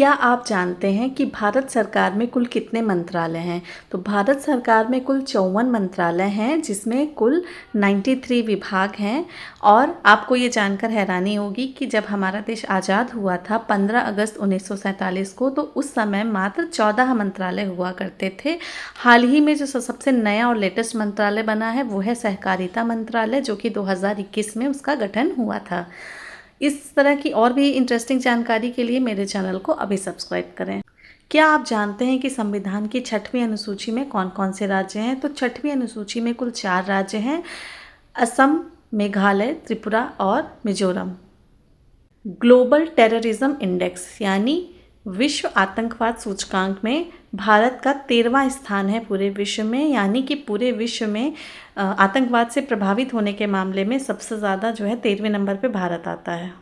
क्या आप जानते हैं कि भारत सरकार में कुल कितने मंत्रालय हैं? तो भारत सरकार में कुल 54 मंत्रालय हैं, जिसमें कुल 93 विभाग हैं। और आपको ये जानकर हैरानी होगी कि जब हमारा देश आज़ाद हुआ था 15 अगस्त 1947 को, तो उस समय मात्र 14 मंत्रालय हुआ करते थे। हाल ही में जो सबसे नया और लेटेस्ट मंत्रालय बना है वो है सहकारिता मंत्रालय, जो कि 2021 में उसका गठन हुआ था। इस तरह की और भी इंटरेस्टिंग जानकारी के लिए मेरे चैनल को अभी सब्सक्राइब करें। क्या आप जानते हैं कि संविधान की 6वीं अनुसूची में कौन कौन से राज्य हैं? तो 6वीं अनुसूची में कुल 4 राज्य हैं: असम, मेघालय, त्रिपुरा और मिजोरम। ग्लोबल टेररिज्म इंडेक्स यानी विश्व आतंकवाद सूचकांक में भारत का 13वां स्थान है पूरे विश्व में। यानी कि पूरे विश्व में आतंकवाद से प्रभावित होने के मामले में सबसे ज़्यादा जो है 13वें नंबर पे भारत आता है।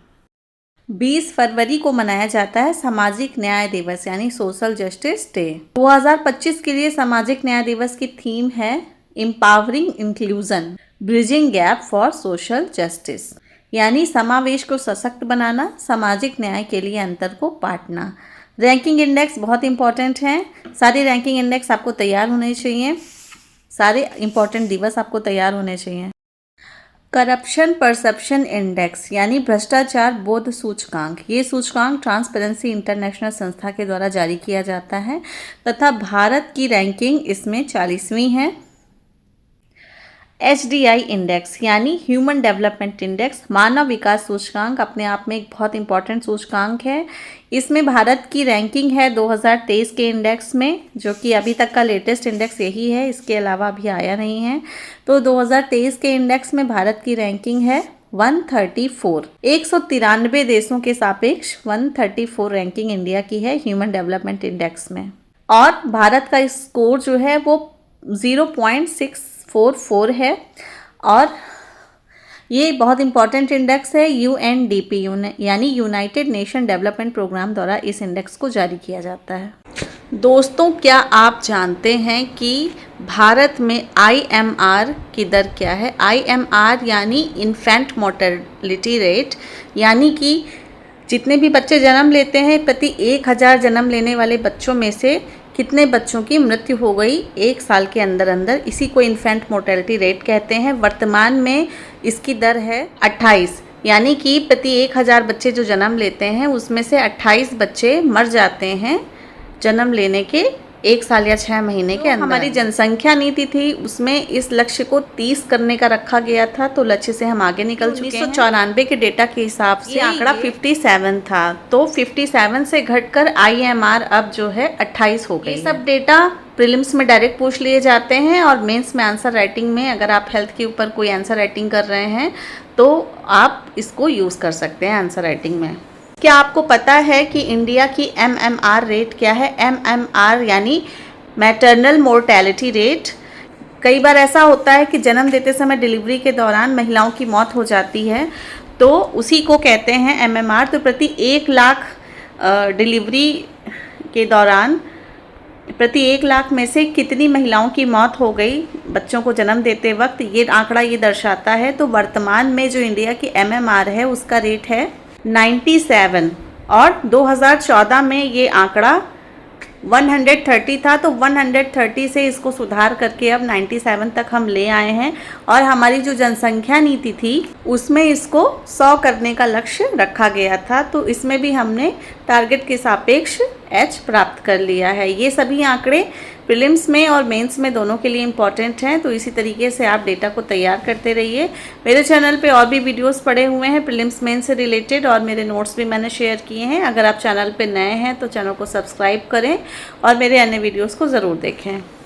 20 फरवरी को मनाया जाता है सामाजिक न्याय दिवस यानी सोशल जस्टिस डे। 2025 के लिए सामाजिक न्याय दिवस की थीम है empowering inclusion, bridging gap for social justice, यानी समावेश को सशक्त बनाना, सामाजिक न्याय के लिए अंतर को पाटना। रैंकिंग इंडेक्स बहुत इंपॉर्टेंट हैं। सारे रैंकिंग इंडेक्स आपको तैयार होने चाहिए, सारे इंपॉर्टेंट दिवस आपको तैयार होने चाहिए। करप्शन परसेप्शन इंडेक्स यानी भ्रष्टाचार बोध सूचकांक, ये सूचकांक ट्रांसपेरेंसी इंटरनेशनल संस्था के द्वारा जारी किया जाता है तथा भारत की रैंकिंग इसमें 40वीं है। HDI इंडेक्स यानी ह्यूमन डेवलपमेंट इंडेक्स, मानव विकास सूचकांक, अपने आप में एक बहुत इंपॉर्टेंट सूचकांक है। इसमें भारत की रैंकिंग है 2023 के इंडेक्स में, जो कि अभी तक का लेटेस्ट इंडेक्स यही है, इसके अलावा अभी आया नहीं है। तो 2023 के इंडेक्स में भारत की रैंकिंग है 134। 193 देशों के सापेक्ष 134 रैंकिंग इंडिया की है ह्यूमन डेवलपमेंट इंडेक्स में। और भारत का स्कोर जो है वो 0.644 है। और ये बहुत इंपॉर्टेंट इंडेक्स है। UNDP यानी यूनाइटेड नेशन डेवलपमेंट प्रोग्राम द्वारा इस इंडेक्स को जारी किया जाता है। दोस्तों, क्या आप जानते हैं कि भारत में IMR की दर क्या है? IMR यानी इन्फेंट मोर्टेलिटी रेट, यानी कि जितने भी बच्चे जन्म लेते हैं, प्रति 1000 जन्म लेने वाले बच्चों में से कितने बच्चों की मृत्यु हो गई 1 साल के अंदर अंदर, इसी को इन्फेंट मोर्टेलिटी रेट कहते हैं। वर्तमान में इसकी दर है 28, यानी कि प्रति 1000 बच्चे जो जन्म लेते हैं उसमें से 28 बच्चे मर जाते हैं जन्म लेने के 1 साल या 6 महीने के अंदर। हमारी जनसंख्या नीति थी, उसमें इस लक्ष्य को 30 करने का रखा गया था, तो लक्ष्य से हम आगे निकल चुके हैं। 1994 के डेटा के हिसाब से आंकड़ा 57 था, तो 57 से घटकर IMR अब जो है 28 हो गई। ये सब डेटा प्रीलिम्स में डायरेक्ट पूछ लिए जाते हैं और मेंस में आंसर राइटिंग में, अगर आप हेल्थ के ऊपर कोई आंसर राइटिंग कर रहे हैं तो आप इसको यूज़ कर सकते हैं आंसर राइटिंग में। क्या आपको पता है कि इंडिया की MMR रेट क्या है? MMR यानी मैटरनल मोर्टेलिटी रेट। कई बार ऐसा होता है कि जन्म देते समय डिलीवरी के दौरान महिलाओं की मौत हो जाती है, तो उसी को कहते हैं MMR। तो प्रति 1 लाख डिलीवरी के दौरान प्रति 1 लाख में से कितनी महिलाओं की मौत हो गई बच्चों को जन्म देते वक्त, ये आंकड़ा ये दर्शाता है। तो वर्तमान में जो इंडिया की MMR है उसका रेट है 97, और 2014 में ये आंकड़ा 130 था, तो 130 से इसको सुधार करके अब 97 तक हम ले आए हैं। और हमारी जो जनसंख्या नीति थी उसमें इसको 100 करने का लक्ष्य रखा गया था, तो इसमें भी हमने टारगेट के सापेक्ष H प्राप्त कर लिया है। ये सभी आंकड़े प्रीलिम्स में और मेंस में दोनों के लिए इम्पॉर्टेंट हैं, तो इसी तरीके से आप डेटा को तैयार करते रहिए। मेरे चैनल पे और भी वीडियोस पड़े हुए हैं प्रीलिम्स मेंस से रिलेटेड, और मेरे नोट्स भी मैंने शेयर किए हैं। अगर आप चैनल पे नए हैं तो चैनल को सब्सक्राइब करें और मेरे अन्य वीडियोस को ज़रूर देखें।